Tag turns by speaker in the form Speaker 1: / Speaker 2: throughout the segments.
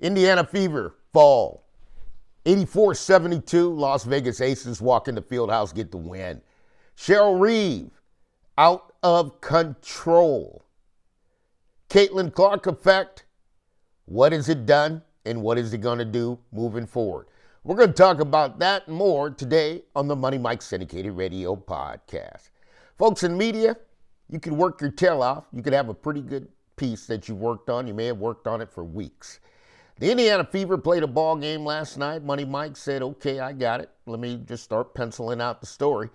Speaker 1: Indiana Fever fall. 84-72, Las Vegas Aces walk in the field house, get the win. Cheryl Reeve, out of control. Caitlyn Clark effect, what has it done and what is it going to do moving forward? We're going to talk about that and more today on the Money Mike Syndicated Radio Podcast. Folks in media, you can work your tail off. You could have a pretty good piece that you worked on. You may have worked on it for weeks. The Indiana Fever played a ball game last night. Money Mike said, okay, I got it. Let me just start penciling out the story.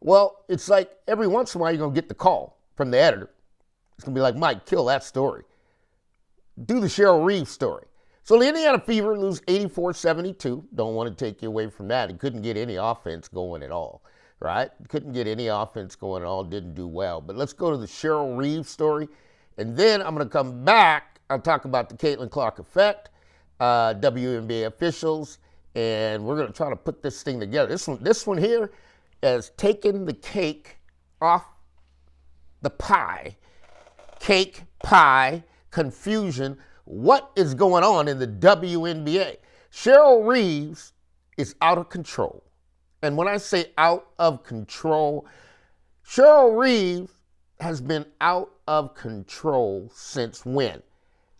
Speaker 1: Well, it's like every once in a while you're going to get the call from the editor. It's going to be like, Mike, kill that story. Do the Cheryl Reeve story. So the Indiana Fever lose 84-72. Don't want to take you away from that. He couldn't get any offense going at all, right? Couldn't get any offense going at all. Didn't do well. But let's go to the Cheryl Reeve story. And then I'm going to come back. I'll talk about the Caitlyn Clark effect, WNBA officials, and we're going to try to put this thing together. This one here has taken the cake off the pie. Cake, pie, confusion. What is going on in the WNBA? Cheryl Reeves is out of control. And when I say out of control, Cheryl Reeves has been out of control since when?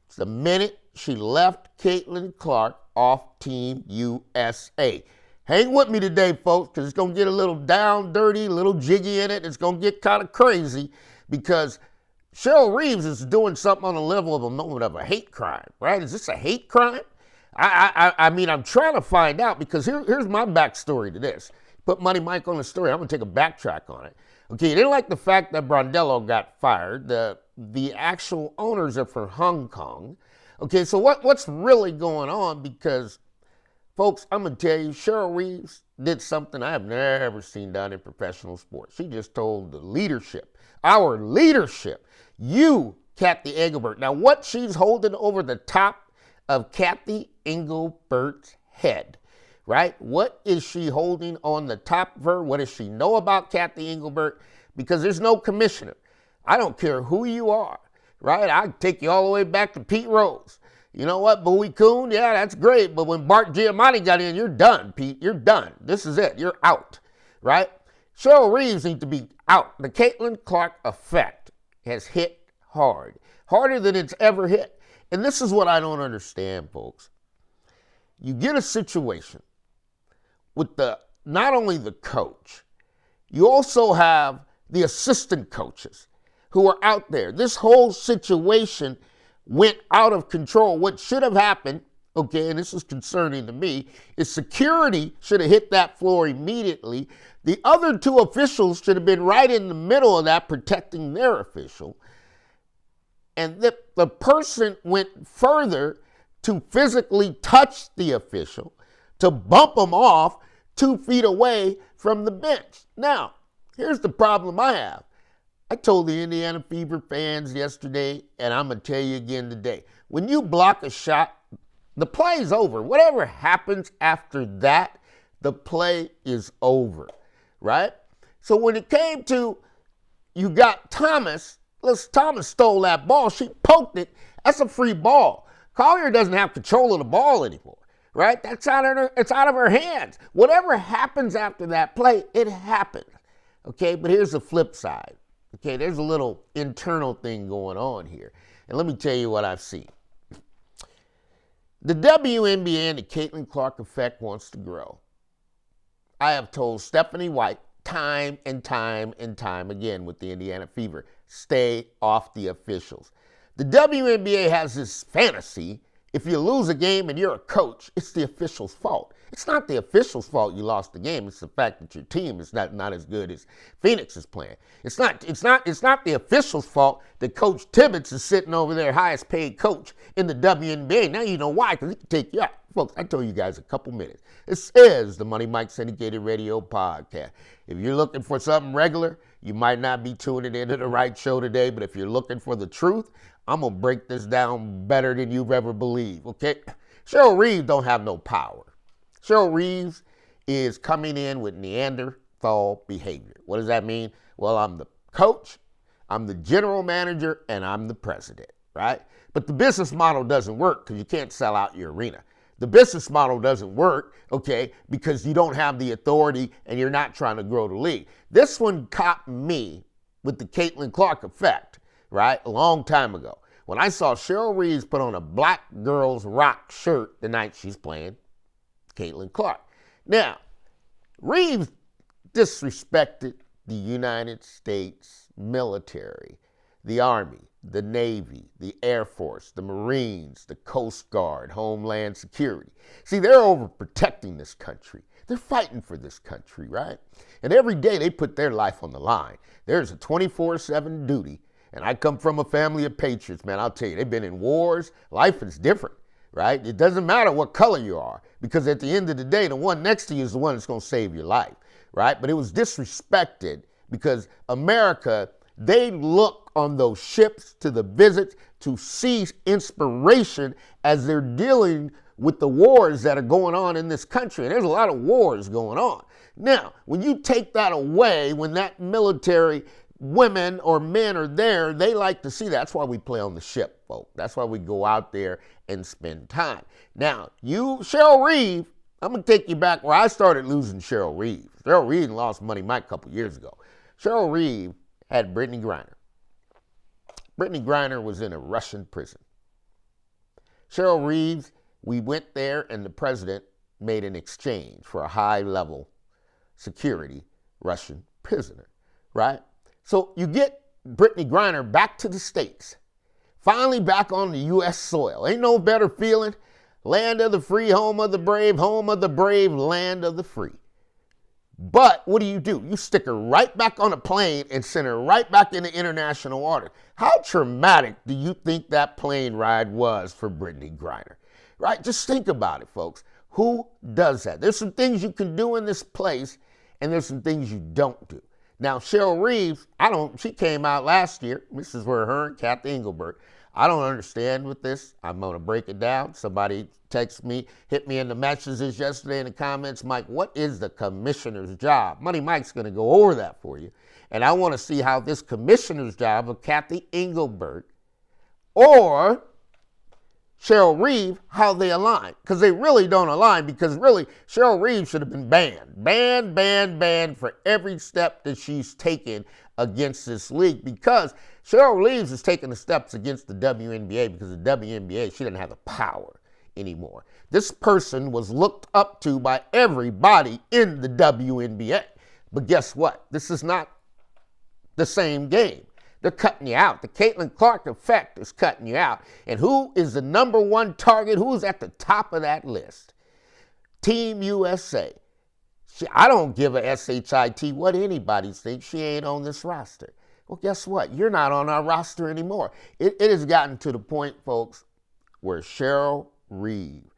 Speaker 1: It's the minute she left Caitlyn Clark off Team USA. Hang with me today, folks, because it's going to get a little down, dirty, a little jiggy in it. It's going to get kind of crazy because Cheryl Reeves is doing something on the level of a moment of a hate crime, right? Is this a hate crime? I mean, I'm trying to find out because here's my backstory to this. Put Money Mike on the story. I'm going to take a backtrack on it. Okay, you didn't like the fact that Brondello got fired. The actual owners are from Hong Kong. Okay, so what's really going on? Because, folks, I'm going to tell you, Cheryl Reeves did something I have never seen done in professional sports. She just told the leadership, our leadership, you, Cathy Engelbert. Now, what she's holding over the top of Cathy Engelbert's head, right? What is she holding on the top of her? What does she know about Cathy Engelbert? Because there's no commissioner. I don't care who you are, right? I take you all the way back to Pete Rose. You know what, Bowie Kuhn? Yeah, that's great. But when Bart Giamatti got in, you're done, Pete. You're done. This is it. You're out, right? Cheryl Reeves needs to be out. The Caitlyn Clark effect has hit hard, harder than it's ever hit. And this is what I don't understand, folks. You get a situation with not only the coach, you also have the assistant coaches who are out there. This whole situation went out of control. What should have happened, okay, and this is concerning to me, is security should have hit that floor immediately. The other two officials should have been right in the middle of that, protecting their official. And the person went further to physically touch the official, to bump him off 2 feet away from the bench. Now, here's the problem I have. I told the Indiana Fever fans yesterday, and I'm going to tell you again today. When you block a shot, the play is over. Whatever happens after that, the play is over, right? So when it came to, you got Thomas stole that ball. She poked it. That's a free ball. Collier doesn't have control of the ball anymore, right? It's out of her hands. Whatever happens after that play, it happened, okay? But here's the flip side. Okay, there's a little internal thing going on here. And let me tell you what I've seen. The WNBA and the Caitlyn Clark effect wants to grow. I have told Stephanie White time and time and time again with the Indiana Fever, stay off the officials. The WNBA has this fantasy, if you lose a game and you're a coach, it's the official's fault. It's not the official's fault you lost the game. It's the fact that your team is not as good as Phoenix is playing. It's not the official's fault that Coach Tibbetts is sitting over there, highest paid coach in the WNBA. Now you know why, because he can take you out. Folks, I told you guys a couple minutes. This is the Money Mike Syndicated Radio Podcast. If you're looking for something regular, you might not be tuning into the right show today, but if you're looking for the truth, I'm going to break this down better than you've ever believed, okay? Cheryl Reeves don't have no power. Cheryl Reeves is coming in with Neanderthal behavior. What does that mean? Well, I'm the coach, I'm the general manager, and I'm the president. right? But the business model doesn't work because you can't sell out your arena. The business model doesn't work, okay, because you don't have the authority and you're not trying to grow the league. This one caught me with the Caitlyn Clark effect, right, a long time ago. When I saw Cheryl Reeve put on a Black Girls Rock shirt the night she's playing Caitlyn Clark. Now, Reeve disrespected the United States military, the Army, the Navy, the Air Force, the Marines, the Coast Guard, Homeland Security. See, they're overprotecting this country. They're fighting for this country, right? And every day they put their life on the line. There's a 24/7 duty. And I come from a family of patriots, man. I'll tell you, they've been in wars. Life is different, right? It doesn't matter what color you are, because at the end of the day, the one next to you is the one that's going to save your life, right? But it was disrespected because America, they look on those ships to the visits to see inspiration as they're dealing with the wars that are going on in this country. And there's a lot of wars going on. Now, when you take that away, when that military women or men are there, they like to see that. That's why we play on the ship, folks. That's why we go out there and spend time. Now, you, Cheryl Reeve, I'm going to take you back where I started losing Cheryl Reeve. Cheryl Reeve lost Money Mike a couple years ago. Cheryl Reeve had Brittany Griner. Brittany Griner was in a Russian prison. Cheryl Reeve, we went there and the president made an exchange for a high-level security Russian prisoner, right? So you get Brittany Griner back to the States, finally back on the U.S. soil. Ain't no better feeling. Land of the free, home of the brave, land of the free. But what do? You stick her right back on a plane and send her right back into international waters. How traumatic do you think that plane ride was for Brittany Griner? Right? Just think about it, folks. Who does that? There's some things you can do in this place, and there's some things you don't do. Now, Cheryl Reeve, she came out last year. This is where her and Cathy Engelbert, I don't understand with this. I'm going to break it down. Somebody text me, hit me in the messages yesterday in the comments, Mike, what is the commissioner's job? Money Mike's going to go over that for you. And I want to see how this commissioner's job of Cathy Engelbert or Cheryl Reeve, how they align. Because they really don't align, because really, Cheryl Reeve should have been banned for every step that she's taken against this league, because Cheryl Reeve is taking the steps against the WNBA because the WNBA, she didn't have the power anymore. This person was looked up to by everybody in the WNBA. But guess what? This is not the same game. They're cutting you out. The Caitlyn Clark effect is cutting you out. And who is the number one target? Who's at the top of that list? Team USA. I don't give a shit what anybody thinks. She ain't on this roster. Well, guess what? You're not on our roster anymore. It has gotten to the point, folks, where Cheryl Reeve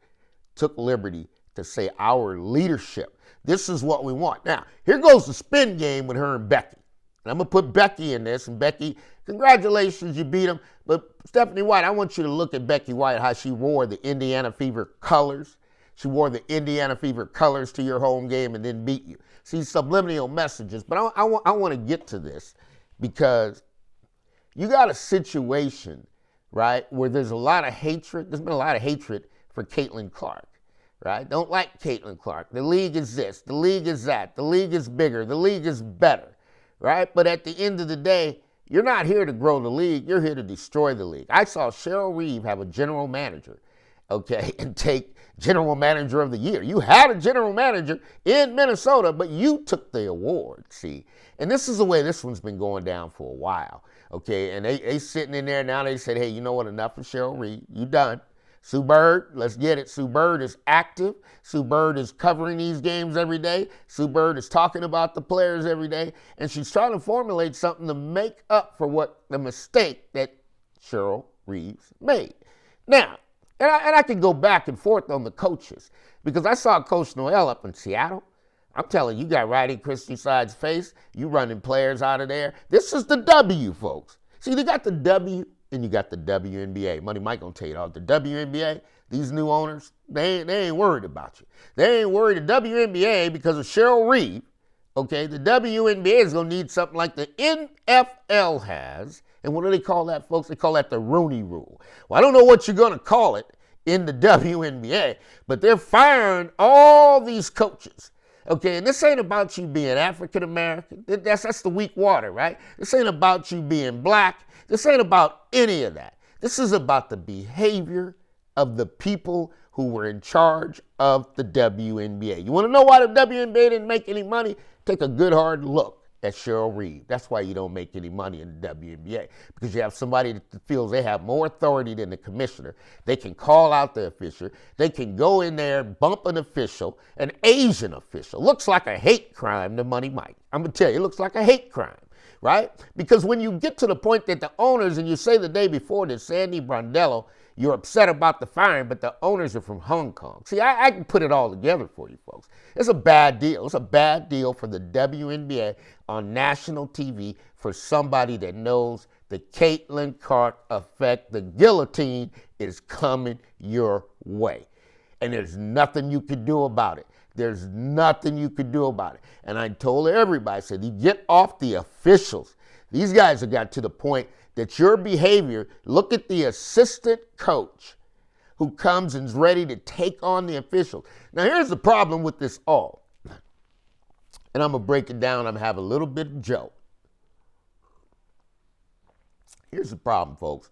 Speaker 1: took liberty to say our leadership. This is what we want. Now, here goes the spin game with her and Becky. And I'm going to put Becky in this. And Becky, congratulations, you beat them. But Stephanie White, I want you to look at Becky White, how she wore the Indiana Fever colors. She wore the Indiana Fever colors to your home game and then beat you. See, subliminal messages. But I want to get to this because you got a situation, right, where there's a lot of hatred. There's been a lot of hatred for Caitlyn Clark, right? Don't like Caitlyn Clark. The league is this. The league is that. The league is bigger. The league is better, right? But at the end of the day, you're not here to grow the league. You're here to destroy the league. I saw Cheryl Reeve have a general manager, okay, and take general manager of the year. You had a general manager in Minnesota, but you took the award, see? And this is the way this one's been going down for a while, okay? And they sitting in there now, they said, hey, you know what, enough of Cheryl Reeve. You done. Sue Bird, let's get it. Sue Bird is active. Sue Bird is covering these games every day. Sue Bird is talking about the players every day. And she's trying to formulate something to make up for what the mistake that Cheryl Reeve made. Now, and I can go back and forth on the coaches, because I saw Coach Noel up in Seattle. I'm telling you, got right in Christy Side's face. You running players out of there. This is the W, folks. See, they got the W and you got the WNBA. Money Mike gonna tell you all. The WNBA, these new owners, they ain't worried about you. They ain't worried. The WNBA, because of Cheryl Reeve, okay, the WNBA is gonna need something like the NFL has And what do they call that, folks? They call that the Rooney Rule. Well, I don't know what you're going to call it in the WNBA, but they're firing all these coaches. Okay, and this ain't about you being African American. That's the weak water, right? This ain't about you being black. This ain't about any of that. This is about the behavior of the people who were in charge of the WNBA. You want to know why the WNBA didn't make any money? Take a good hard look at Cheryl Reeve. That's why you don't make any money in the WNBA, because you have somebody that feels they have more authority than the commissioner. They can call out the official. They can go in there and bump an official, an Asian official. Looks like a hate crime to Money Mike. I'm going to tell you, it looks like a hate crime, right? Because when you get to the point that the owners, and you say the day before that Sandy Brondello, you're upset about the firing, but the owners are from Hong Kong. See, I can put it all together for you folks. It's a bad deal. It's a bad deal for the WNBA on national TV for somebody that knows the Caitlyn Clark effect, the guillotine is coming your way. And there's nothing you can do about it. There's nothing you can do about it. And I told everybody, I said, you get off the officials. These guys have got to the point that your behavior, look at the assistant coach who comes and is ready to take on the officials. Now, here's the problem with this all. And I'm going to break it down. I'm going to have a little bit of joke. Here's the problem, folks.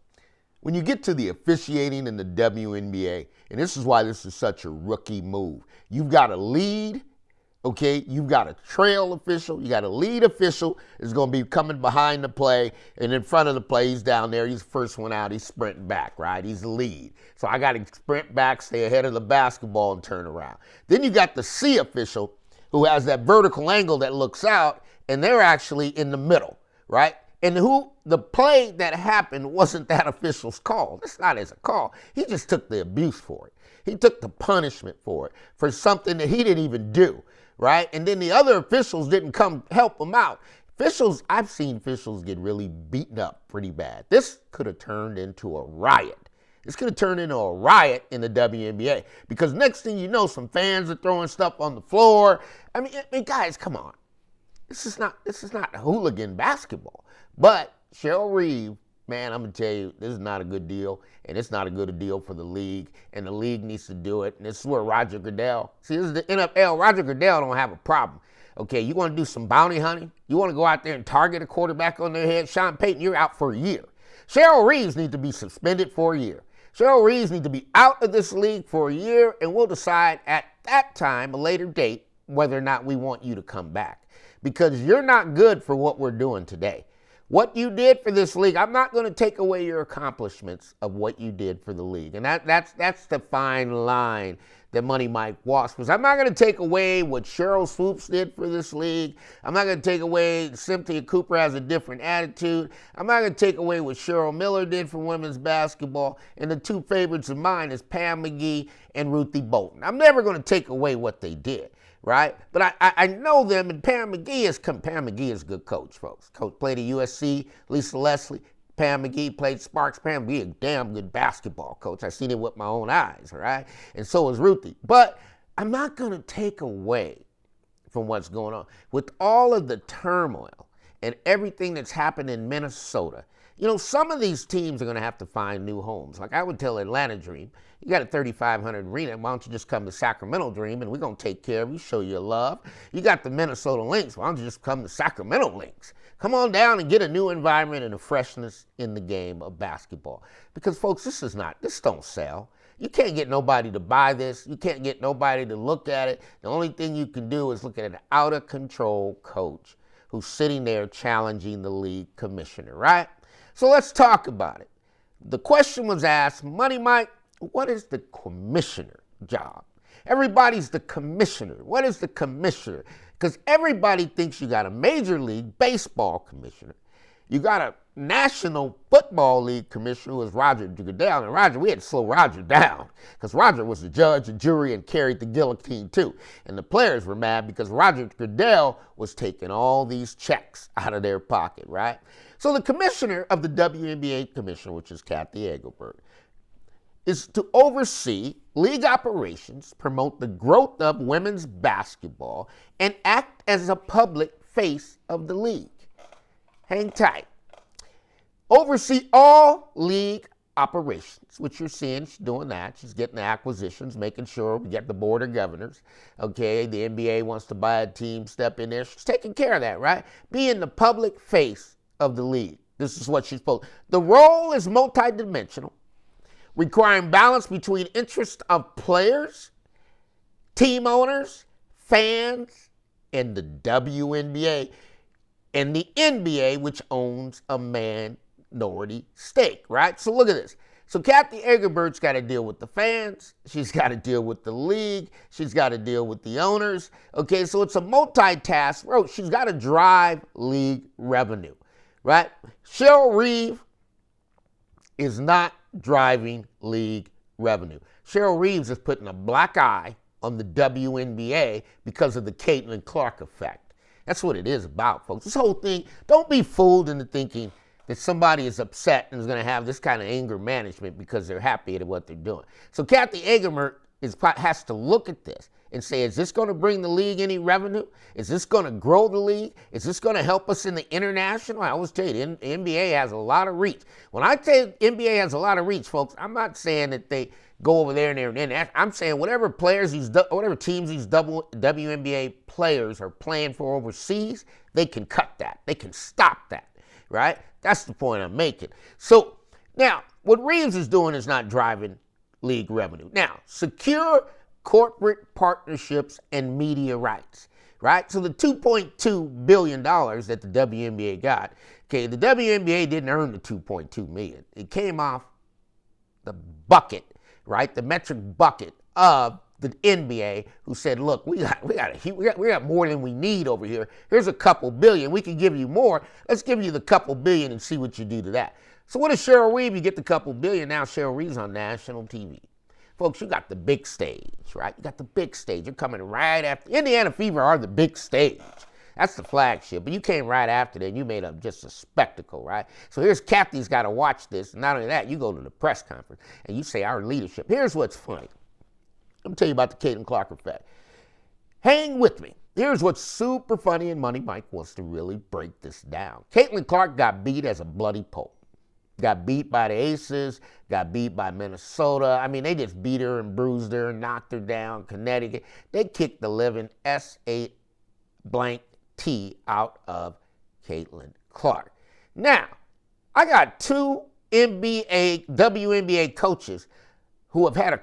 Speaker 1: When you get to the officiating in the WNBA, and this is why this is such a rookie move, you've got a lead. Okay, you've got a trail official, you got a lead official is going to be coming behind the play, and in front of the play, he's down there, he's the first one out, he's sprinting back, right? He's the lead. So I got to sprint back, stay ahead of the basketball, and turn around. Then you got the C official who has that vertical angle that looks out, and they're actually in the middle, right? And the play that happened wasn't that official's call. That's not his call. He just took the abuse for it. He took the punishment for it, for something that he didn't even do. Right? And then the other officials didn't come help them out. I've seen officials get really beaten up pretty bad. This could have turned into a riot. This could have turned into a riot in the WNBA, because next thing you know, some fans are throwing stuff on the floor. I mean, guys, come on. This is not hooligan basketball. But Cheryl Reeve, man, I'm going to tell you, this is not a good deal, and it's not a good deal for the league, and the league needs to do it, and this is where Roger Goodell, see, this is the NFL, Roger Goodell don't have a problem. Okay, you want to do some bounty hunting? You want to go out there and target a quarterback on their head? Sean Payton, you're out for a year. Cheryl Reeves needs to be suspended for a year. Cheryl Reeves needs to be out of this league for a year, and we'll decide at that time, a later date, whether or not we want you to come back, because you're not good for what we're doing today. What you did for this league, I'm not going to take away your accomplishments of what you did for the league. And that's the fine line that Money Mike walks. Because I'm not going to take away what Cheryl Swoops did for this league. I'm not going to take away Cynthia Cooper has a different attitude. I'm not going to take away what Cheryl Miller did for women's basketball. And the two favorites of mine is Pam McGee and Ruthie Bolton. I'm never going to take away what they did. Right? But I know them, and Pam McGee is a good coach, folks. Coach played at USC, Lisa Leslie. Pam McGee played Sparks. Pam McGee, a damn good basketball coach. I've seen it with my own eyes, right? And so is Ruthie. But I'm not going to take away from what's going on. With all of the turmoil and everything that's happened in Minnesota, you know, some of these teams are going to have to find new homes. Like I would tell Atlanta Dream, you got a 3,500 arena. Why don't you just come to Sacramento Dream and we're going to take care of you, show you love. You got the Minnesota Lynx. Why don't you just come to Sacramento Lynx? Come on down and get a new environment and a freshness in the game of basketball. Because, folks, this don't sell. You can't get nobody to buy this. You can't get nobody to look at it. The only thing you can do is look at an out-of-control coach who's sitting there challenging the league commissioner, right? So let's talk about it. The question was asked, Money Mike, what is the commissioner job? Everybody's the commissioner. What is the commissioner? Because everybody thinks you got a Major League Baseball commissioner. You got a National Football League commissioner who is Roger Goodell. And Roger, we had to slow Roger down because Roger was the judge and jury and carried the guillotine too. And the players were mad because Roger Goodell was taking all these checks out of their pocket, right? So the commissioner of the WNBA commissioner, which is Cathy Engelbert, is to oversee league operations, promote the growth of women's basketball, and act as a public face of the league. Hang tight. oversee all league operations, which you're seeing she's doing that. She's getting the acquisitions, making sure we get the board of governors. Okay, the NBA wants to buy a team, step in there. She's taking care of that, right? Being the public face of the league. This is what she's supposed to. The role is multidimensional, requiring balance between interests of players, team owners, fans, and the WNBA, and the NBA, which owns a minority stake, right? So look at this. So Cathy Engelbert's got to deal with the fans. She's got to deal with the league. She's got to deal with the owners. Okay, so it's a multitask road. She's got to drive league revenue, right? Cheryl Reeve is not driving league revenue. Cheryl Reeves is putting a black eye on the WNBA because of the Caitlyn Clark effect. That's what it is about, folks. This whole thing, don't be fooled into thinking that somebody is upset and is going to have this kind of anger management because they're happy at what they're doing. So Cathy Engelbert has to look at this and say, is this going to bring the league any revenue? Is this going to grow the league? Is this going to help us in the international? I always tell you, the NBA has a lot of reach. When I say NBA has a lot of reach, folks, I'm not saying that they go over there and there and then. I'm saying whatever teams these WNBA players are playing for overseas, they can cut that. They can stop that, right? That's the point I'm making. So now, what Reeves is doing is not driving league revenue. Now, secure corporate partnerships and media rights, right? So the $2.2 billion that the WNBA got, okay, the WNBA didn't earn the $2.2 million. It came off the bucket, right? The metric bucket of the NBA, who said, look, we got more than we need over here. Here's a couple billion. We can give you more. Let's give you the couple billion and see what you do to that. So what is Cheryl Reeve? You get the couple billion. Now Cheryl Reeve's on national TV. Folks, you got the big stage, right? You got the big stage. You're coming right after. Indiana Fever are the big stage. That's the flagship. But you came right after that, and you made up just a spectacle, right? So here's Cathy's got to watch this. And not only that, you go to the press conference, and you say, our leadership. Here's what's funny. Let me tell you about the Caitlyn Clark effect. Hang with me. Here's what's super funny, and Money Mike wants to really break this down. Caitlyn Clark got beat as a bloody pulp. Got beat by the Aces, got beat by Minnesota. I mean, they just beat her and bruised her and knocked her down. Connecticut. They kicked the living S8 blank T out of Caitlyn Clark. Now, I got two WNBA coaches who have had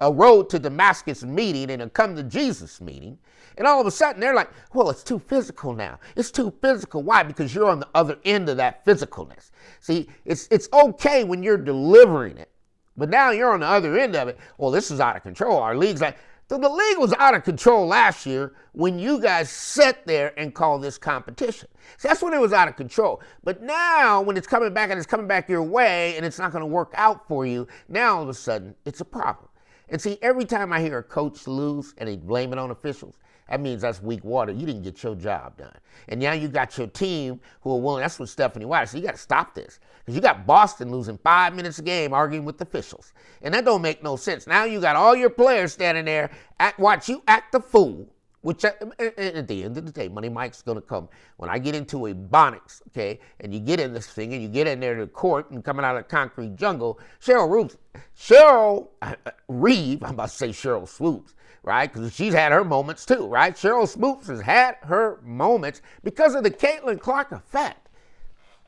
Speaker 1: a road to Damascus meeting and a come to Jesus meeting. And all of a sudden, they're like, well, it's too physical now. It's too physical. Why? Because you're on the other end of that physicalness. See, it's okay when you're delivering it. But now you're on the other end of it. Well, this is out of control. Our league's like, so the league was out of control last year when you guys sat there and called this competition. See, that's when it was out of control. But now, when it's coming back and it's coming back your way and it's not going to work out for you, now all of a sudden, it's a problem. And see, every time I hear a coach lose and they blame it on officials, that means that's weak water. You didn't get your job done. And now you got your team who are willing. That's what Stephanie White. So you got to stop this. Because you got Boston losing 5 minutes a game arguing with officials. And that don't make no sense. Now you got all your players standing there, watch you act the fool. Which at the end of the day, Money Mike's going to come. When I get into a Bonix, okay, and you get in this thing and you get in there to court and coming out of the concrete jungle, Cheryl Reeve, I'm about to say Cheryl Swoops, right? Because she's had her moments too, right? Cheryl Swoops has had her moments because of the Caitlyn Clark effect.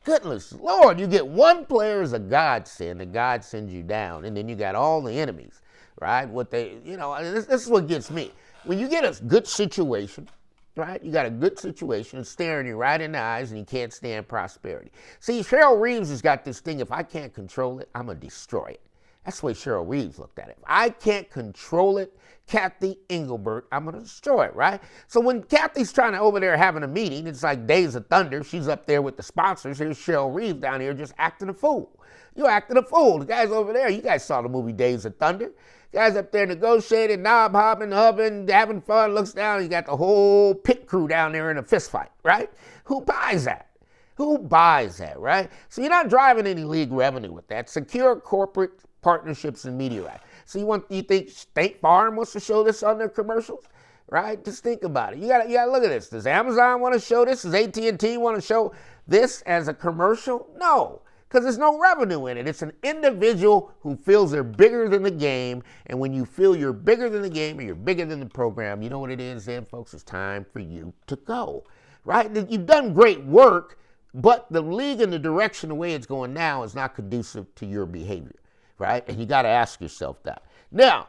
Speaker 1: Goodness Lord, you get one player as a godsend, and God sends you down, and then you got all the enemies, right? This is what gets me. When you get a good situation, right? You got a good situation, it's staring you right in the eyes, and you can't stand prosperity. See, Cheryl Reeves has got this thing, if I can't control it, I'm going to destroy it. That's the way Cheryl Reeves looked at it. If I can't control it, Cathy Engelbert, I'm going to destroy it, right? So when Cathy's trying to over there having a meeting, it's like Days of Thunder. She's up there with the sponsors. Here's Cheryl Reeves down here just acting a fool. You're acting a fool. The guys over there, you guys saw the movie Days of Thunder. Guys up there negotiating, knob hopping, hubbing, having fun, looks down, you got the whole pit crew down there in a fist fight, right? Who buys that? Who buys that, right? So you're not driving any league revenue with that. Secure corporate partnerships and media rights. So you think State Farm wants to show this on their commercials? right? Just think about it. You got to look at this. Does Amazon want to show this? Does AT&T want to show this as a commercial? No, because there's no revenue in it. It's an individual who feels they're bigger than the game, and when you feel you're bigger than the game or you're bigger than the program, you know what it is then, folks? It's time for you to go, right? You've done great work, but the league and the direction, the way it's going now, is not conducive to your behavior, right? And you got to ask yourself that. Now,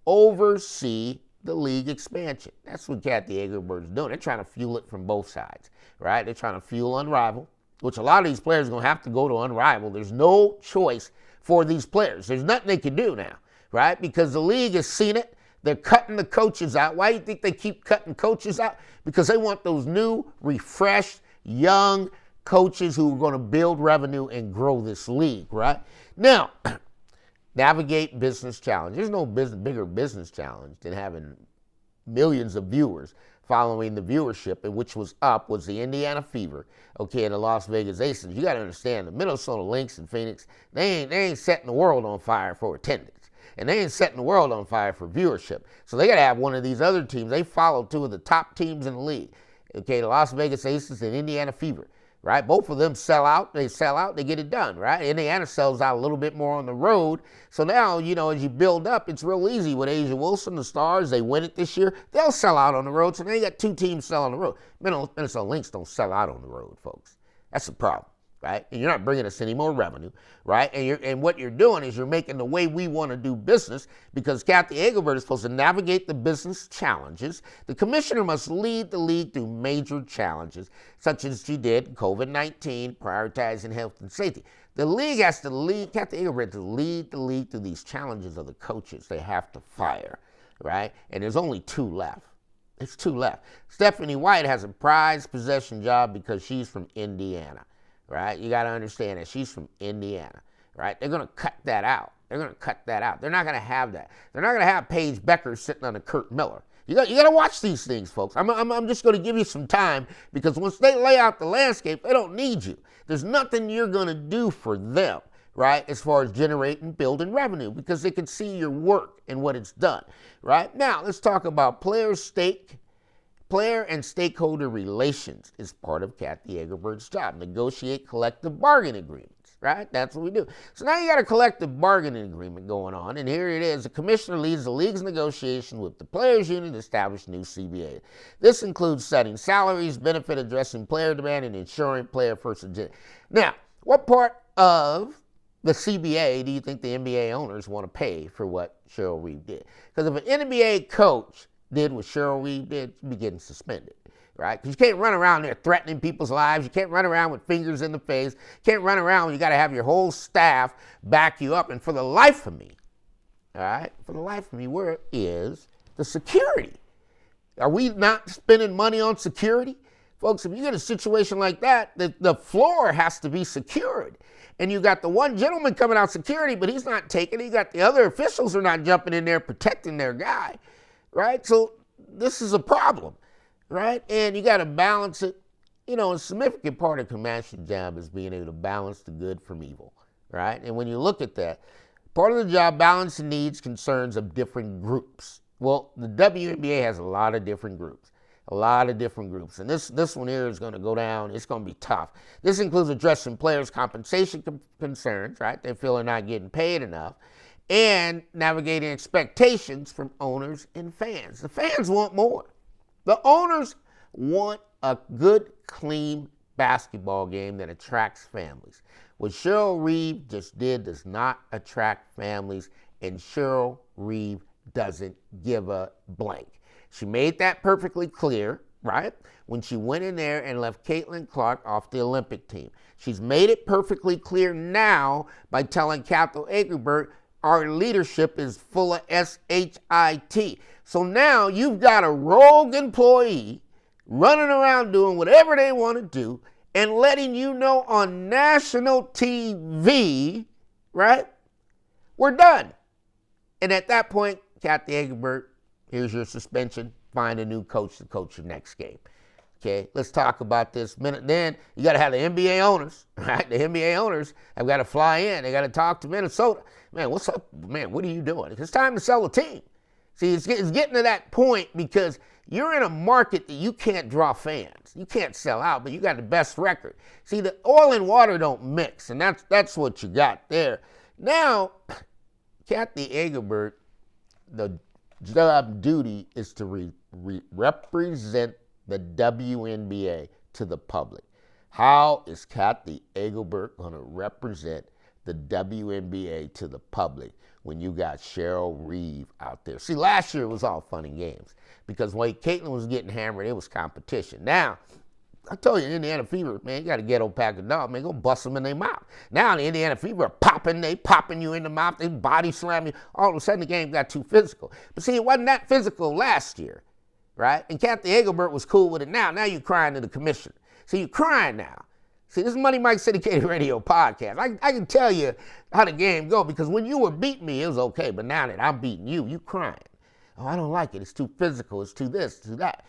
Speaker 1: oversee the league expansion. That's what Cathy Engelbert is doing. They're trying to fuel it from both sides, right? They're trying to fuel Unrivaled, which a lot of these players are going to have to go to Unrivaled. There's no choice for these players. There's nothing they can do now, right? Because the league has seen it. They're cutting the coaches out. Why do you think they keep cutting coaches out? Because they want those new, refreshed, young coaches who are going to build revenue and grow this league, right? Now, navigate business challenge. There's no bigger business challenge than having millions of viewers following the viewership, and which was up, was the Indiana Fever, okay, and the Las Vegas Aces. You got to understand, the Minnesota Lynx and Phoenix, they ain't setting the world on fire for attendance, and they ain't setting the world on fire for viewership. So they got to have one of these other teams. They follow two of the top teams in the league, okay, the Las Vegas Aces and Indiana Fever. Right? Both of them sell out, they get it done, right? Indiana sells out a little bit more on the road. So now, as you build up, it's real easy with Asia Wilson, the Stars, they win it this year. They'll sell out on the road. So now you got two teams selling on the road. Minnesota Lynx don't sell out on the road, folks. That's the problem, right? And you're not bringing us any more revenue, right? And what you're doing is you're making the way we want to do business, because Cathy Engelbert is supposed to navigate the business challenges. The commissioner must lead the league through major challenges, such as she did COVID-19, prioritizing health and safety. The league has to lead, Cathy Engelbert, to lead the league through these challenges of the coaches they have to fire, right? And there's only two left. It's two left. Stephanie White has a prized possession job because she's from Indiana. Right? You got to understand that she's from Indiana, right? They're going to cut that out. They're going to cut that out. They're not going to have that. They're not going to have Paige Becker sitting on a Kurt Miller. You got to watch these things, folks. I'm just going to give you some time, because once they lay out the landscape, they don't need you. There's nothing you're going to do for them, right, as far as generating, building revenue, because they can see your work and what it's done, right? Now, let's talk about player and stakeholder relations is part of Cathy Engelbert's job. Negotiate collective bargaining agreements, right? That's what we do. So now you got a collective bargaining agreement going on, and here it is. The commissioner leads the league's negotiation with the players' union to establish new CBA. This includes setting salaries, benefit, addressing player demand, and ensuring player first agenda. Now, what part of the CBA do you think the NBA owners want to pay for what Cheryl Reeve did? Because if an NBA coach did what Cheryl Reeve did, you'd be getting suspended, right? Because you can't run around there threatening people's lives. You can't run around with fingers in the face. You can't run around. You got to have your whole staff back you up. And for the life of me, all right, for the life of me, where is the security? Are we not spending money on security? Folks, if you get a situation like that, the floor has to be secured. And you got the one gentleman coming out security, but he's not taking it. You got the other officials who are not jumping in there protecting their guy. Right? So this is a problem, right? And you got to balance it. A significant part of commissioner's job is being able to balance the good from evil, right? And when you look at that, part of the job, balancing needs, concerns of different groups. Well, the WNBA has a lot of different groups, And this one here is going to go down. It's going to be tough. This includes addressing players' compensation concerns, right? They feel they're not getting paid enough. And navigating expectations from owners and fans. The fans want more. The owners want a good, clean basketball game that attracts families. What Cheryl Reeve just did does not attract families, and Cheryl Reeve doesn't give a blank. She made that perfectly clear, right, when she went in there and left Caitlyn Clark off the Olympic team. She's made it perfectly clear now by telling Cathy Engelbert, our leadership is full of SHIT. So now you've got a rogue employee running around doing whatever they want to do and letting you know on national TV, right? We're done. And at that point, Cathy Engelbert, here's your suspension. Find a new coach to coach your next game. Okay, let's talk about this minute. Then you got to have the NBA owners, right? The NBA owners have got to fly in. They got to talk to Minnesota. Man, what's up? Man, what are you doing? It's time to sell the team. See, it's getting to that point because You're in a market that you can't draw fans. You can't sell out, but you got the best record. See, the oil and water don't mix, and that's what you got there. Now, Cathy Engelbert, the job duty is to represent the WNBA to the public. How is Cathy Engelbert going to represent the WNBA to the public when you got Cheryl Reeve out there? See, last year it was all fun and games because when Caitlyn was getting hammered, it was competition. Now, I told you, Indiana Fever, man, you got a ghetto pack of dog, man, go bust them in their mouth. Now the Indiana Fever are they popping you in the mouth, they body slam you. All of a sudden the game got too physical. But see, it wasn't that physical last year, right? And Cathy Engelbert was cool with it now. Now you're crying to the commissioner. See, you're crying now. See, this is Money Mike Syndicated Radio Podcast. I can tell you how the game go because when you were beating me, it was okay. But now that I'm beating you, you crying. Oh, I don't like it. It's too physical. It's too this, too that.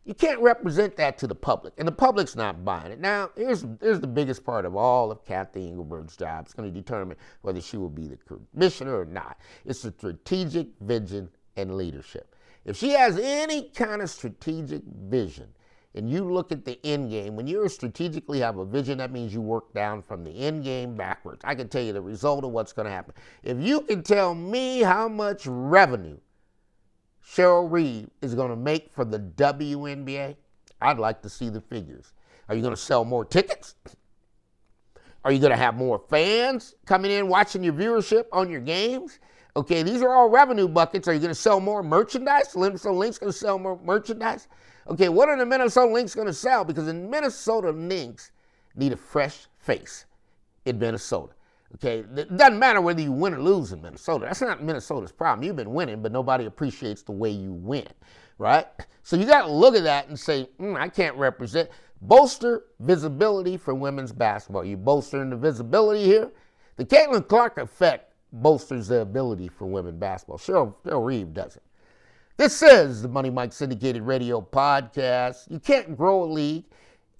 Speaker 1: You can't represent that to the public, and the public's not buying it. Now, here's the biggest part of all of Cathy Engelbert's job. It's going to determine whether she will be the commissioner or not. It's the strategic vision and leadership. If she has any kind of strategic vision, and you look at the end game, when you strategically have a vision, that means you work down from the end game backwards. I can tell you the result of what's going to happen. If you can tell me how much revenue Cheryl Reeve is going to make for the WNBA, I'd like to see the figures. Are you going to sell more tickets? Are you going to have more fans coming in watching your viewership on your games? Okay, these are all revenue buckets. Are you going to sell more merchandise? Minnesota Lynx going to sell more merchandise? Okay, what are the Minnesota Lynx going to sell? Because the Minnesota Lynx need a fresh face in Minnesota. Okay, it doesn't matter whether you win or lose in Minnesota. That's not Minnesota's problem. You've been winning, but nobody appreciates the way you win, right? So you got to look at that and say, I can't represent. Bolster visibility for women's basketball. You bolstering the visibility here. The Caitlyn Clark effect bolsters the ability for women's basketball. Cheryl Reeve doesn't. This is the Money Mike Syndicated Radio Podcast. You can't grow a league.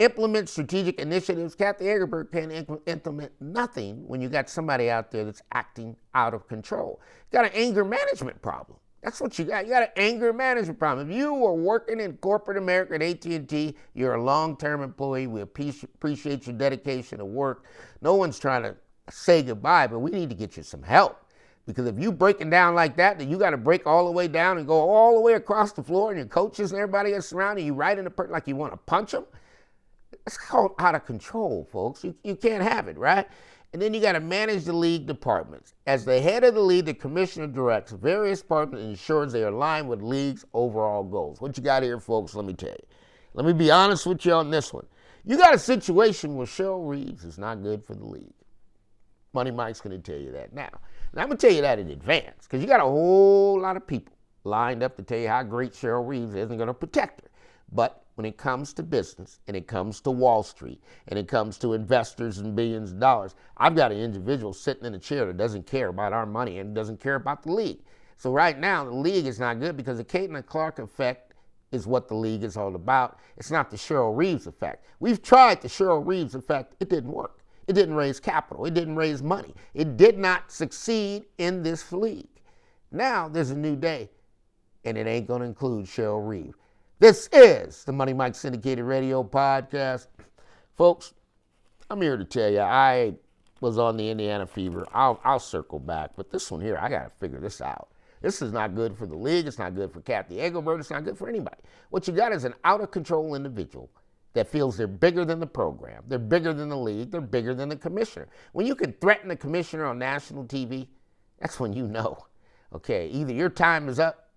Speaker 1: Implement strategic initiatives. Cathy Engelbert can't implement nothing when you got somebody out there that's acting out of control. You got an anger management problem. That's what you got. You got an anger management problem. If you are working in corporate America at AT&T, you're a long-term employee. We appreciate your dedication to work. No one's trying to say goodbye, but we need to get you some help. Because if you breaking down like that, then you got to break all the way down and go all the way across the floor, and your coaches and everybody that's surrounding you right in the person like you want to punch them. It's called out of control, folks. You can't have it, right? And then you got to manage the league departments. As the head of the league, the commissioner directs various departments and ensures they are aligned with league's overall goals. What you got here, folks, let me tell you. Let me be honest with you on this one. You got a situation where Cheryl Reeves is not good for the league. Money Mike's going to tell you that now. And I'm going to tell you that in advance because you got a whole lot of people lined up to tell you how great Cheryl Reeves is and going to protect her. But when it comes to business and it comes to Wall Street and it comes to investors and billions of dollars, I've got an individual sitting in a chair that doesn't care about our money and doesn't care about the league. So right now, the league is not good because the Caitlyn Clark effect is what the league is all about. It's not the Cheryl Reeves effect. We've tried the Cheryl Reeves effect. It didn't work. It didn't raise capital. It didn't raise money. It did not succeed in this league. Now there's a new day, and it ain't going to include Cheryl Reeve. This is the Money Mike Syndicated Radio Podcast. Folks, I'm here to tell you, I was on the Indiana Fever. I'll circle back, but this one here, I got to figure this out. This is not good for the league. It's not good for Cathy Engelbert. It's not good for anybody. What you got is an out-of-control individual that feels they're bigger than the program. They're bigger than the league. They're bigger than the commissioner. When you can threaten the commissioner on national TV, that's when you know, okay, either your time is up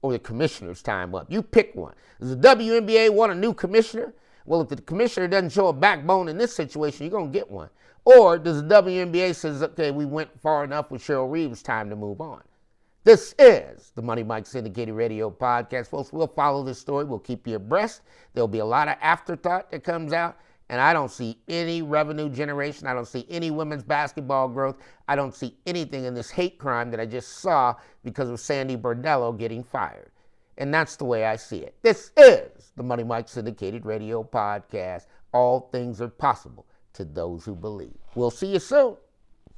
Speaker 1: or the commissioner's time up. You pick one. Does the WNBA want a new commissioner? Well, if the commissioner doesn't show a backbone in this situation, you're going to get one. Or does the WNBA says, okay, we went far enough with Cheryl Reeves, time to move on. This is the Money Mike Syndicated Radio Podcast. Folks, we'll follow this story. We'll keep you abreast. There'll be a lot of afterthought that comes out. And I don't see any revenue generation. I don't see any women's basketball growth. I don't see anything in this hate crime that I just saw because of Sandy Bordello getting fired. And that's the way I see it. This is the Money Mike Syndicated Radio Podcast. All things are possible to those who believe. We'll see you soon.